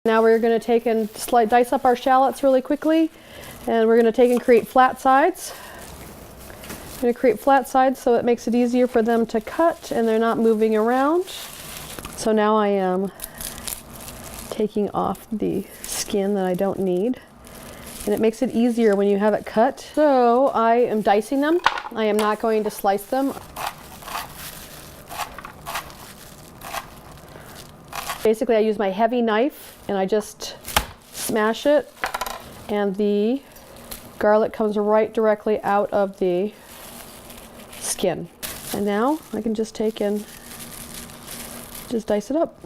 Now we're going to take and dice up our shallots really quickly, and we're going to take and create flat sides. I'm going to create flat sides so it makes it easier for them to cut and they're not moving around. So now I am taking off the skin that I don't need, and it makes it easier when you have it cut. So I am dicing them. I am not going to slice them. Basically, I use my heavy knife and I just smash it, and the garlic comes right directly out of the skin. And now I can just take and just dice it up.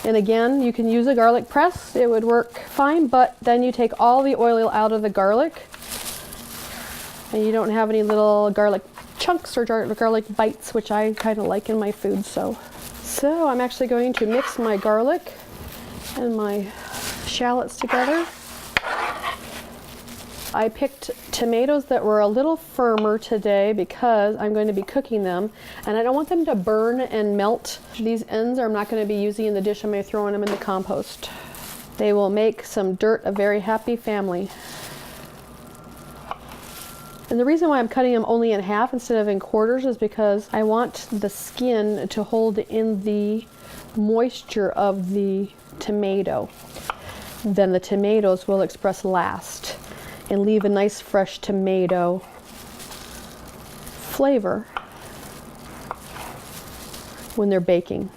And again, you can use a garlic press. It would work fine, but then you take all the oil out of the garlic and you don't have any little garlic chunks or garlic bites, which I kind of like in my food. So I'm actually going to mix my garlic and my shallots together. I picked tomatoes that were a little firmer today because I'm going to be cooking them, and I don't want them to burn and melt. These ends I'm not going to be using in the dish. I'm going to be throwing them in the compost. They will make some dirt a very happy family. And the reason why I'm cutting them only in half instead of in quarters is because I want the skin to hold in the moisture of the tomato. Then the tomatoes will express last and leave a nice fresh tomato flavor when they're baking.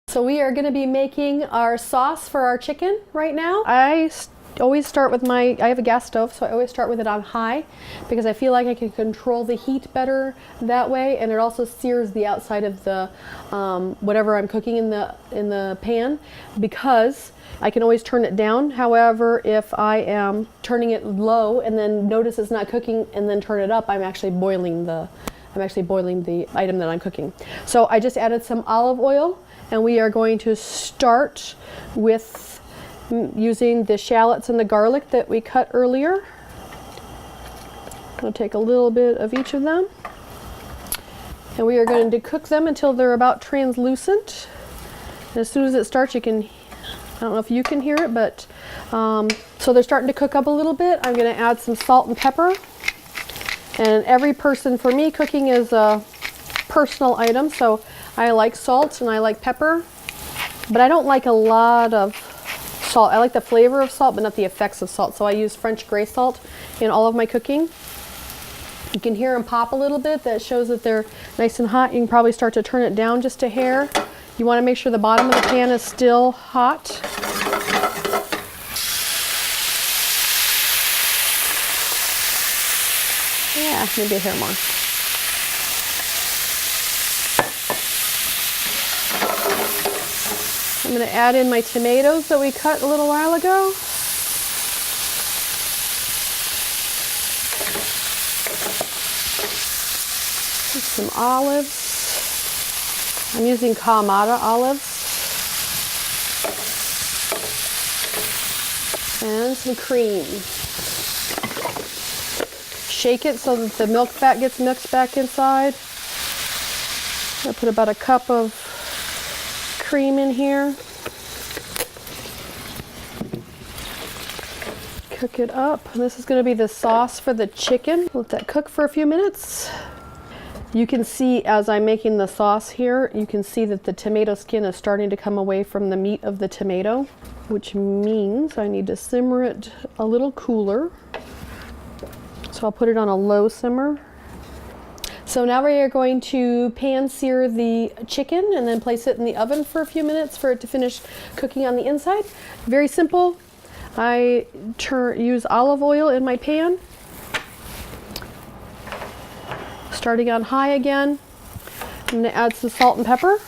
So we are going to be making our sauce for our chicken right now. I always start with I have a gas stove, so I always start with it on high because I feel like I can control the heat better that way, and it also sears the outside of the whatever I'm cooking in the pan, because I can always turn it down. However, if I am turning it low and then notice it's not cooking and then turn it up, I'm actually boiling the item that I'm cooking. So I just added some olive oil, and we are going to start with using the shallots and the garlic that we cut earlier. I'm going to take a little bit of each of them, and we are going to cook them until they're about translucent. And as soon as it starts, I don't know if you can hear it, but so they're starting to cook up a little bit. I'm going to add some salt and pepper. And every person, for me, cooking is a personal item, so I like salt and I like pepper, but I don't like a lot of salt. I like the flavor of salt, but not the effects of salt. So I use French gray salt in all of my cooking. You can hear them pop a little bit. That shows that they're nice and hot. You can probably start to turn it down just a hair. You want to make sure the bottom of the pan is still hot. Yeah, maybe a hair more. I'm going to add in my tomatoes that we cut a little while ago. Some olives. I'm using Kalamata olives. And some cream. Shake it so that the milk fat gets mixed back inside. I'll put about a cup of cream in here. Cook it up. And this is going to be the sauce for the chicken. Let that cook for a few minutes. You can see as I'm making the sauce here, you can see that the tomato skin is starting to come away from the meat of the tomato, which means I need to simmer it a little cooler. So I'll put it on a low simmer. So now we are going to pan sear the chicken and then place it in the oven for a few minutes for it to finish cooking on the inside. Very simple. I use olive oil in my pan. Starting on high again. I'm going to add some salt and pepper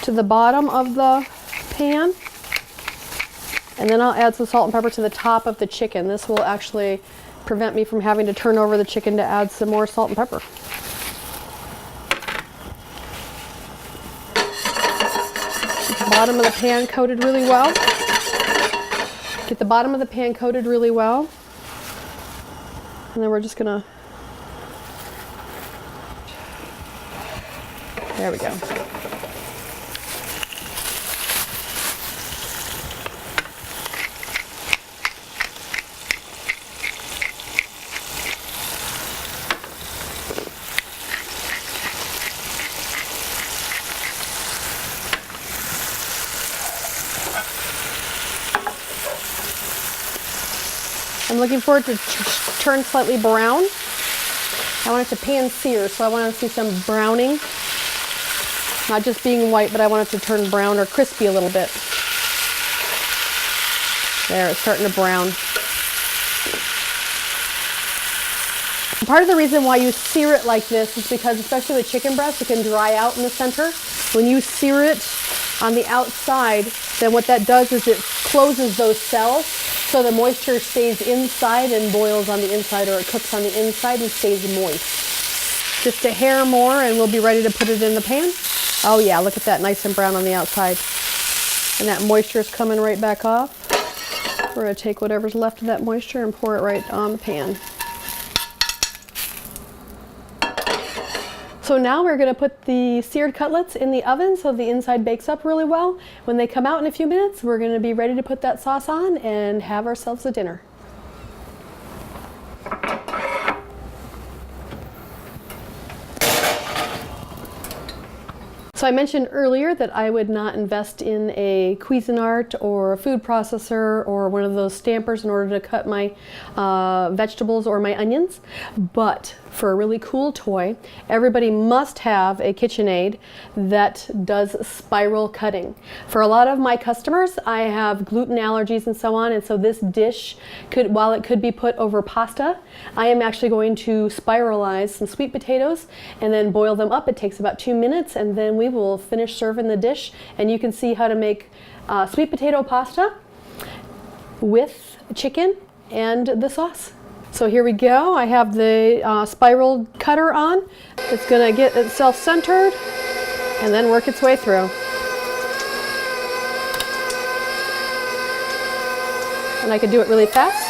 to the bottom of the pan. And then I'll add some salt and pepper to the top of the chicken. This will actually prevent me from having to turn over the chicken to add some more salt and pepper. Get the bottom of the pan coated really well. Get the bottom of the pan coated really well. And then we're just gonna, there we go. I'm looking for it to turn slightly brown. I want it to pan sear, so I want to see some browning. Not just being white, but I want it to turn brown or crispy a little bit. There, it's starting to brown. Part of the reason why you sear it like this is because, especially with chicken breast, it can dry out in the center. When you sear it on the outside, then what that does is it closes those cells, so the moisture stays inside and boils on the inside, or it cooks on the inside and stays moist. Just a hair more and we'll be ready to put it in the pan. Oh yeah, look at that, nice and brown on the outside. And that moisture is coming right back off. We're going to take whatever's left of that moisture and pour it right on the pan. So now we're going to put the seared cutlets in the oven so the inside bakes up really well. When they come out in a few minutes, we're going to be ready to put that sauce on and have ourselves a dinner. So I mentioned earlier that I would not invest in a Cuisinart or a food processor or one of those stampers in order to cut my vegetables or my onions. But for a really cool toy, everybody must have a KitchenAid that does spiral cutting. For a lot of my customers, I have gluten allergies and so on, and so this dish could, while it could be put over pasta, I am actually going to spiralize some sweet potatoes and then boil them up. It takes about 2 minutes, and then we will finish serving the dish, and you can see how to make sweet potato pasta with chicken and the sauce. So here we go. I have the spiral cutter on. It's going to get itself centered and then work its way through. And I can do it really fast.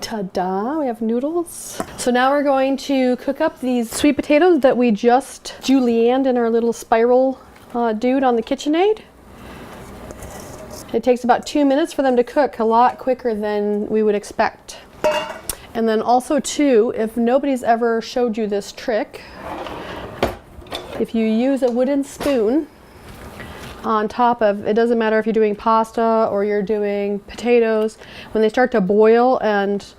Ta-da, we have noodles. So now we're going to cook up these sweet potatoes that we just julienned in our little spiral dude on the KitchenAid. It takes about 2 minutes for them to cook, a lot quicker than we would expect. And then also too, if nobody's ever showed you this trick, if you use a wooden spoon on top of, it doesn't matter if you're doing pasta or you're doing potatoes, when they start to boil and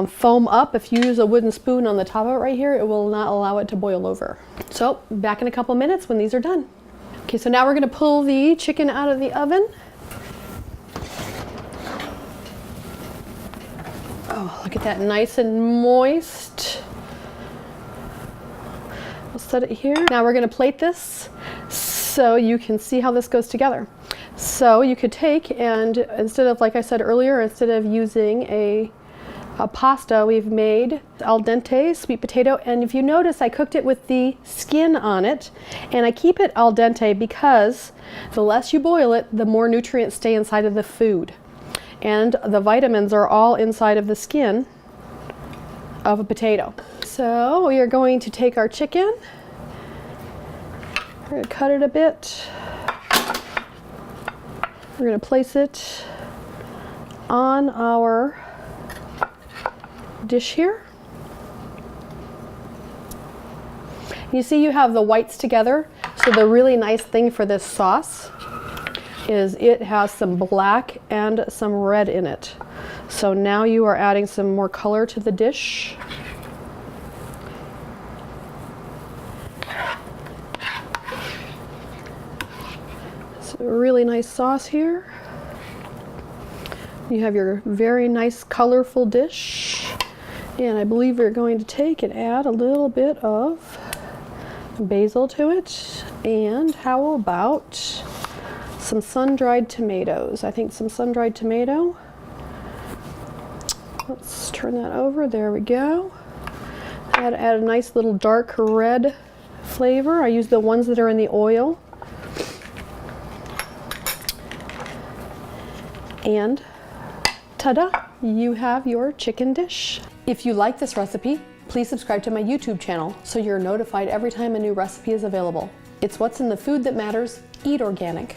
foam up, if you use a wooden spoon on the top of it right here, it will not allow it to boil over. So back in a couple minutes when these are done. Okay, so now we're going to pull the chicken out of the oven. Oh, look at that, nice and moist. We'll set it here. Now we're going to plate this so you can see how this goes together. So you could take and instead of, like I said earlier, instead of using a pasta, we've made al dente sweet potato, and if you notice, I cooked it with the skin on it, and I keep it al dente because the less you boil it, the more nutrients stay inside of the food, and the vitamins are all inside of the skin of a potato. So we are going to take our chicken, we're going to cut it a bit, we're going to place it on our dish here. You see you have the whites together, so the really nice thing for this sauce is it has some black and some red in it. So now you are adding some more color to the dish. It's a really nice sauce here. You have your very nice colorful dish. And I believe we're going to take and add a little bit of basil to it. And how about some sun-dried tomatoes? I think some sun-dried tomato. Let's turn that over. There we go. I had to add a nice little dark red flavor. I use the ones that are in the oil. And ta-da! You have your chicken dish. If you like this recipe, please subscribe to my YouTube channel so you're notified every time a new recipe is available. It's what's in the food that matters. Eat organic.